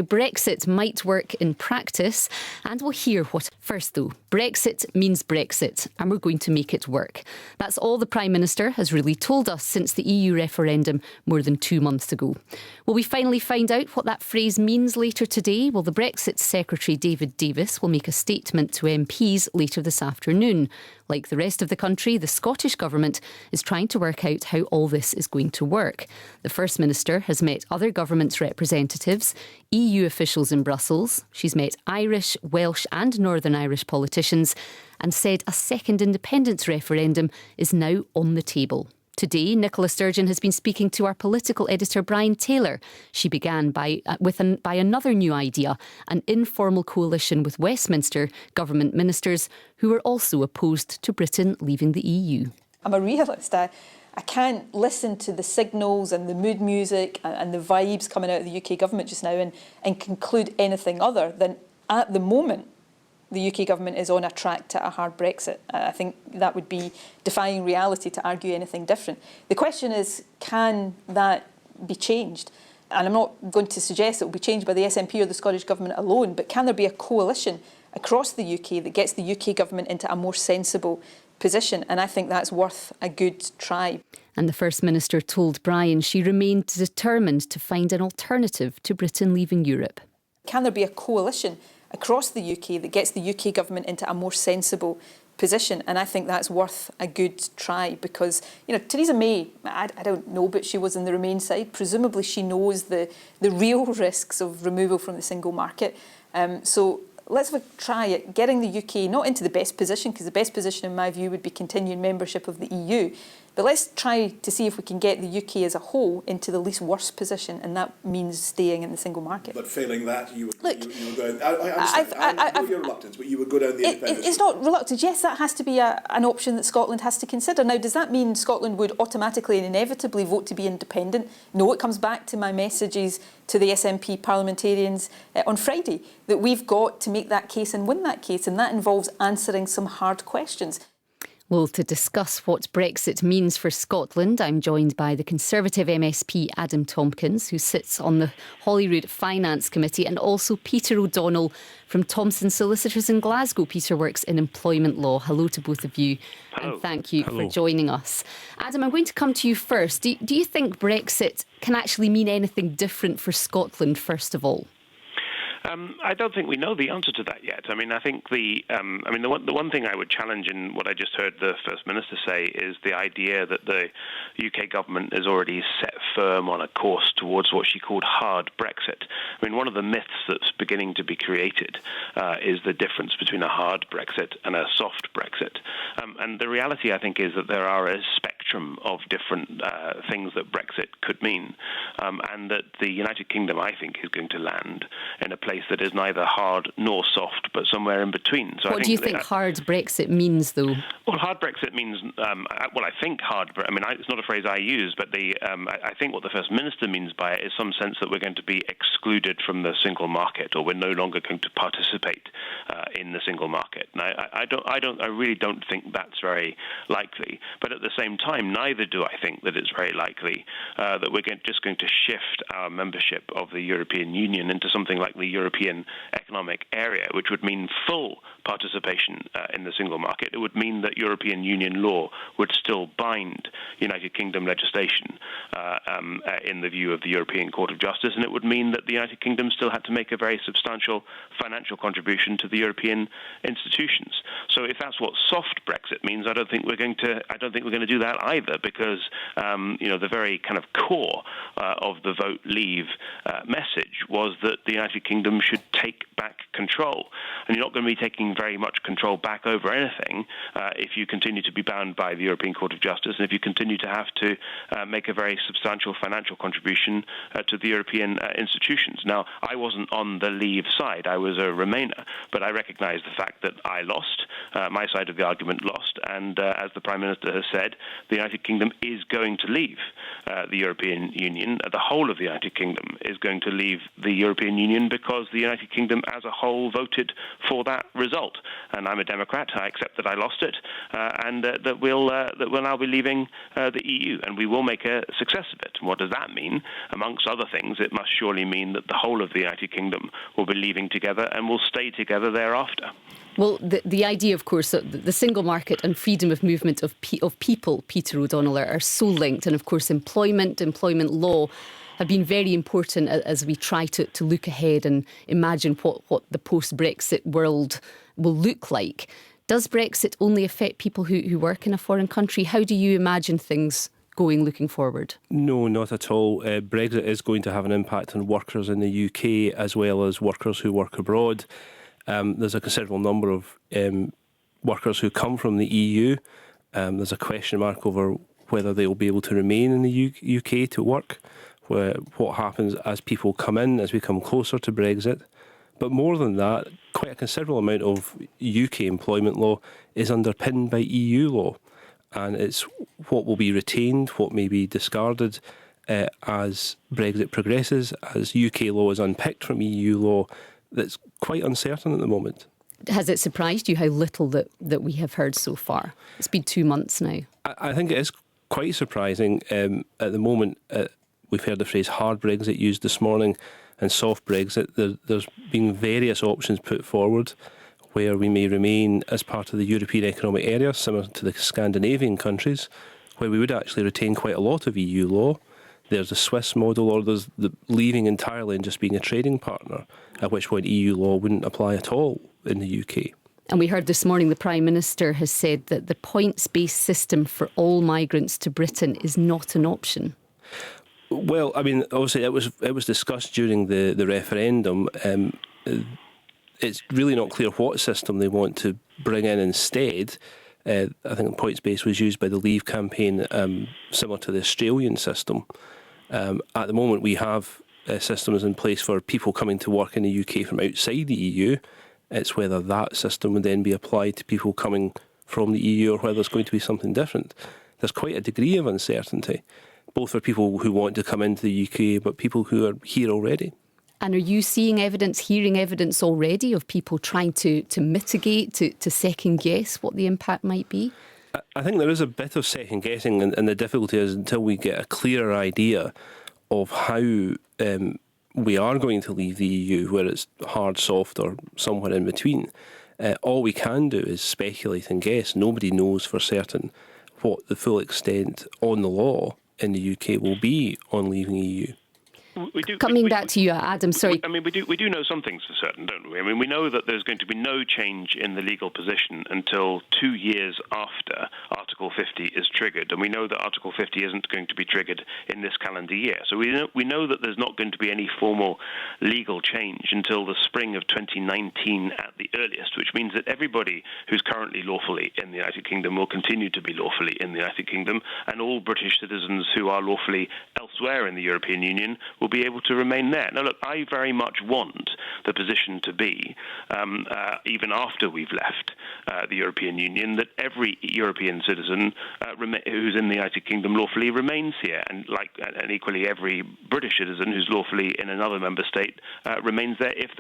Brexit might work in practice, and we'll hear what. First though, Brexit means Brexit, and we're going to make it work. That's all the Prime Minister has really told us since the EU referendum more than 2 months ago. Will we finally find out what that phrase means later today? Well, the Brexit Secretary David Davis will make a statement to MPs later this afternoon. Like the rest of the country, the Scottish Government is trying to work out how all this is going to work. The First Minister has met other government representatives, EU officials in Brussels. She's met Irish, Welsh and Northern Irish politicians and said a second independence referendum is now on the table. Today, Nicola Sturgeon has been speaking to our political editor Brian Taylor. She began by another new idea, an informal coalition with Westminster government ministers who are also opposed to Britain leaving the EU. I'm a realist. I can't listen to the signals and the mood music and the vibes coming out of the UK government just now and conclude anything other than, at the moment, the UK government is on a track to a hard Brexit. I think that would be defying reality to argue anything different. The question is, can that be changed? And I'm not going to suggest it will be changed by the SNP or the Scottish Government alone, but can there be a coalition across the UK that gets the UK government into a more sensible position? And I think that's worth a good try. And the First Minister told Brian she remained determined to find an alternative to Britain leaving Europe. Can there be a coalition across the UK that gets the UK government into a more sensible position? And I think that's worth a good try because, Theresa May, I don't know, but she was on the Remain side. Presumably she knows the real risks of removal from the single market. So let's have a try at getting the UK not into the best position, because the best position in my view would be continuing membership of the EU. But let's try to see if we can get the UK as a whole into the least worst position, and that means staying in the single market. But failing that, you would go. I know your reluctance, but you would go down the independence. It's not reluctance. Yes, that has to be an option that Scotland has to consider. Now, does that mean Scotland would automatically and inevitably vote to be independent? No, it comes back to my messages to the SNP parliamentarians on Friday, that we've got to make that case and win that case, and that involves answering some hard questions. Well, to discuss what Brexit means for Scotland, I'm joined by the Conservative MSP Adam Tompkins, who sits on the Holyrood Finance Committee, and also Peter O'Donnell from Thomson Solicitors in Glasgow. Peter works in employment law. Hello to both of you. Hello. And thank you for joining us. Adam, I'm going to come to you first. Do you think Brexit can actually mean anything different for Scotland, first of all? I don't think we know the answer to that yet. I think the one thing I would challenge in what I just heard the First Minister say is the idea that the UK government is already set firm on a course towards what she called hard Brexit. One of the myths that's beginning to be created is the difference between a hard Brexit and a soft Brexit. And the reality, I think, is that there are a spectrum of different things that Brexit could mean, and that the United Kingdom, I think, is going to land in a place that is neither hard nor soft, but somewhere in between. So what do you think hard Brexit means, though? Well, hard Brexit means, I think hard, it's not a phrase I use, but I think what the First Minister means by it is some sense that we're going to be excluded from the single market, or we're no longer going to participate in the single market. And I really don't think that's very likely. But at the same time, neither do I think that it's very likely that we're just going to shift our membership of the European Union into something like the European Economic Area, which would mean full participation in the single market. It would mean that European Union law would still bind United Kingdom legislation in the view of the European Court of Justice, and it would mean that the United Kingdom still had to make a very substantial financial contribution to the European institutions. So if that's what soft Brexit means, I don't think we're going to do that either, because the very kind of core of the Vote Leave message was that the United Kingdom should take back control. And you're not going to be taking very much control back over anything if you continue to be bound by the European Court of Justice, and if you continue to have to make a very substantial financial contribution to the European institutions. Now, I wasn't on the Leave side. I was a Remainer, but I recognise the fact that I lost. My side of the argument lost, and as the Prime Minister has said, the United Kingdom is going to leave the European Union. The whole of the United Kingdom is going to leave the European Union because the United Kingdom as a whole voted for that result. And I'm a Democrat. I accept that I lost it, and that we'll now be leaving the EU, and we will make a success of it. And what does that mean? Amongst other things, it must surely mean that the whole of the United Kingdom will be leaving together and will stay together thereafter. Well, the idea, of course, that the single market and freedom of movement of people, Peter O'Donnell, are so linked. And, of course, employment law have been very important as we try to look ahead and imagine what the post-Brexit world will look like. Does Brexit only affect people who work in a foreign country? How do you imagine things going looking forward? No, not at all. Brexit is going to have an impact on workers in the UK as well as workers who work abroad. There's a considerable number of workers who come from the EU. There's a question mark over whether they will be able to remain in the UK to work, what happens as people come in, as we come closer to Brexit. But more than that, quite a considerable amount of UK employment law is underpinned by EU law. And it's what will be retained, what may be discarded as Brexit progresses, as UK law is unpicked from EU law. That's quite uncertain at the moment. Has it surprised you how little that we have heard so far? It's been 2 months now. I think it is quite surprising. At the moment, we've heard the phrase hard Brexit used this morning and soft Brexit. There's been various options put forward where we may remain as part of the European Economic Area, similar to the Scandinavian countries, where we would actually retain quite a lot of EU law. There's a Swiss model, or there's the leaving entirely and just being a trading partner, at which point EU law wouldn't apply at all in the UK. And we heard this morning the Prime Minister has said that the points-based system for all migrants to Britain is not an option. Well, I mean, obviously it was discussed during the referendum. It's really not clear what system they want to bring in instead. I think points-based was used by the Leave campaign, similar to the Australian system. At the moment, we have systems in place for people coming to work in the UK from outside the EU. It's whether that system would then be applied to people coming from the EU or whether there's going to be something different. There's quite a degree of uncertainty, both for people who want to come into the UK, but people who are here already. And are you seeing evidence, hearing evidence already of people trying to mitigate, to second guess what the impact might be? I think there is a bit of second guessing, and the difficulty is until we get a clearer idea of how we are going to leave the EU, where it's hard, soft or somewhere in between. All we can do is speculate and guess. Nobody knows for certain what the full extent on the law in the UK will be on leaving the EU. Coming back to you, Adam, sorry. I mean, we do know some things for certain, don't we? I mean, we know that there's going to be no change in the legal position until 2 years after Article 50 is triggered, and we know that Article 50 isn't going to be triggered in this calendar year. So we know that there's not going to be any formal legal change until the spring of 2019 at the earliest, which means that everybody who's currently lawfully in the United Kingdom will continue to be lawfully in the United Kingdom, and all British citizens who are lawfully elsewhere in the European Union will be able to remain there. Now, look, I very much want the position to be, even after we've left the European Union, that every European citizen who's in the United Kingdom lawfully remains here, and equally every British citizen who's lawfully in another member state remains there if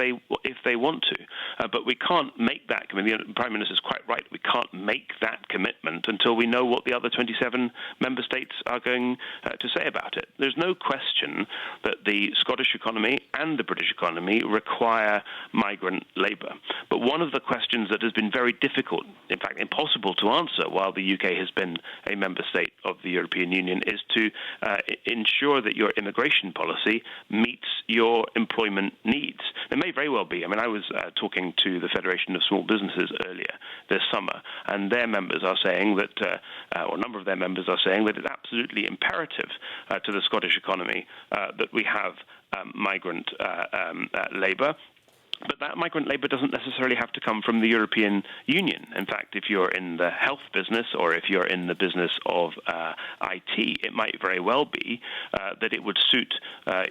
they want to. But we can't make that commitment. The Prime Minister is quite right. We can't make that commitment until we know what the other 27 member states are going to say about it. There's no question that the Scottish economy and the British economy require migrant labour. But one of the questions that has been very difficult, in fact impossible to answer while the UK has been a member state of the European Union, is to ensure that your immigration policy meets your employment needs. There may very well be. I mean, I was talking to the Federation of Small Businesses earlier this summer, and their members are saying that, or a number of their members are saying that it's absolutely imperative to the Scottish economy that we have migrant labour. But that migrant labour doesn't necessarily have to come from the European Union. In fact, if you're in the health business or if you're in the business of IT, it might very well be that it would suit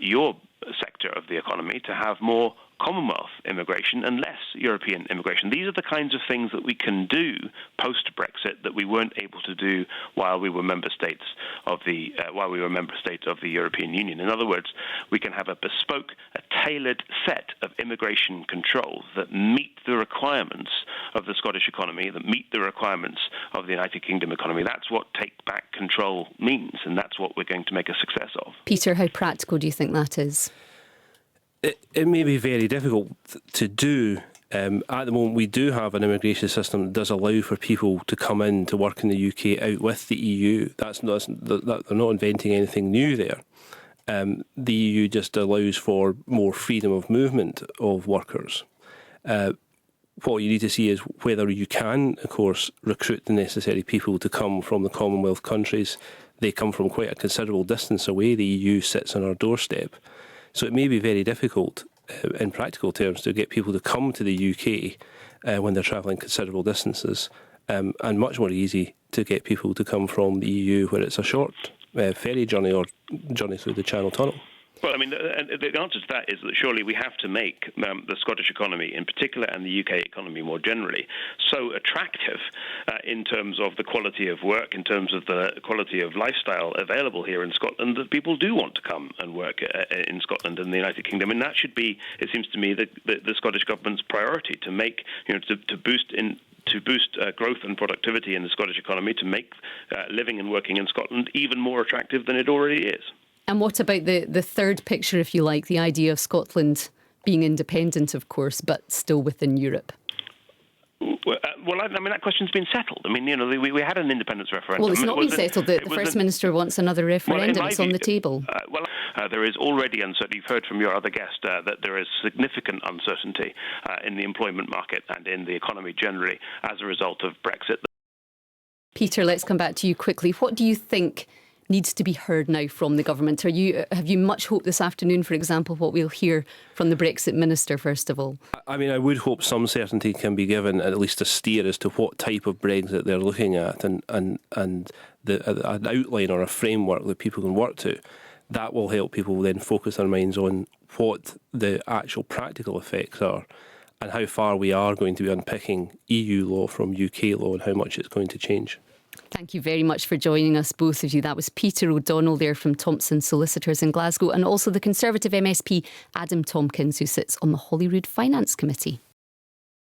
your sector sector of the economy to have more Commonwealth immigration and less European immigration. These are the kinds of things that we can do post-Brexit that we weren't able to do while we were member states of the European Union. In other words, we can have a bespoke, a tailored set of immigration controls that meet the requirements of the Scottish economy, that meet the requirements of the United Kingdom economy. That's what take back control means, and that's what we're going to make a success of. Peter, how practical do you think that is? It may be very difficult to do. At the moment, we do have an immigration system that does allow for people to come in to work in the UK out with the EU. They're not inventing anything new there. The EU just allows for more freedom of movement of workers. What you need to see is whether you can, of course, recruit the necessary people to come from the Commonwealth countries. They come from quite a considerable distance away. The EU sits on our doorstep. So it may be very difficult in practical terms to get people to come to the UK when they're travelling considerable distances, and much more easy to get people to come from the EU where it's a short ferry journey or journey through the Channel Tunnel. Well, I mean, the answer to that is that surely we have to make the Scottish economy in particular and the UK economy more generally so attractive in terms of the quality of work, in terms of the quality of lifestyle available here in Scotland, that people do want to come and work in Scotland and the United Kingdom. And that should be, it seems to me, the Scottish government's priority to make, to boost growth and productivity in the Scottish economy, to make living and working in Scotland even more attractive than it already is. And what about the third picture, if you like, the idea of Scotland being independent, of course, but still within Europe? Well, I mean, that question's been settled. I mean, we had an independence referendum. Well, it's not been settled. The First Minister wants another referendum. It's on the table. There is already uncertainty. You've heard from your other guest that there is significant uncertainty in the employment market and in the economy generally as a result of Brexit. Peter, let's come back to you quickly. What do you think needs to be heard now from the government? Have you much hope this afternoon, for example, what we'll hear from the Brexit Minister, first of all? I mean, I would hope some certainty can be given, at least a steer as to what type of Brexit they're looking at, and an outline or a framework that people can work to. That will help people then focus their minds on what the actual practical effects are and how far we are going to be unpicking EU law from UK law and how much it's going to change. Thank you very much for joining us, both of you. That was Peter O'Donnell there from Thompson Solicitors in Glasgow, and also the Conservative MSP Adam Tompkins, who sits on the Holyrood Finance Committee.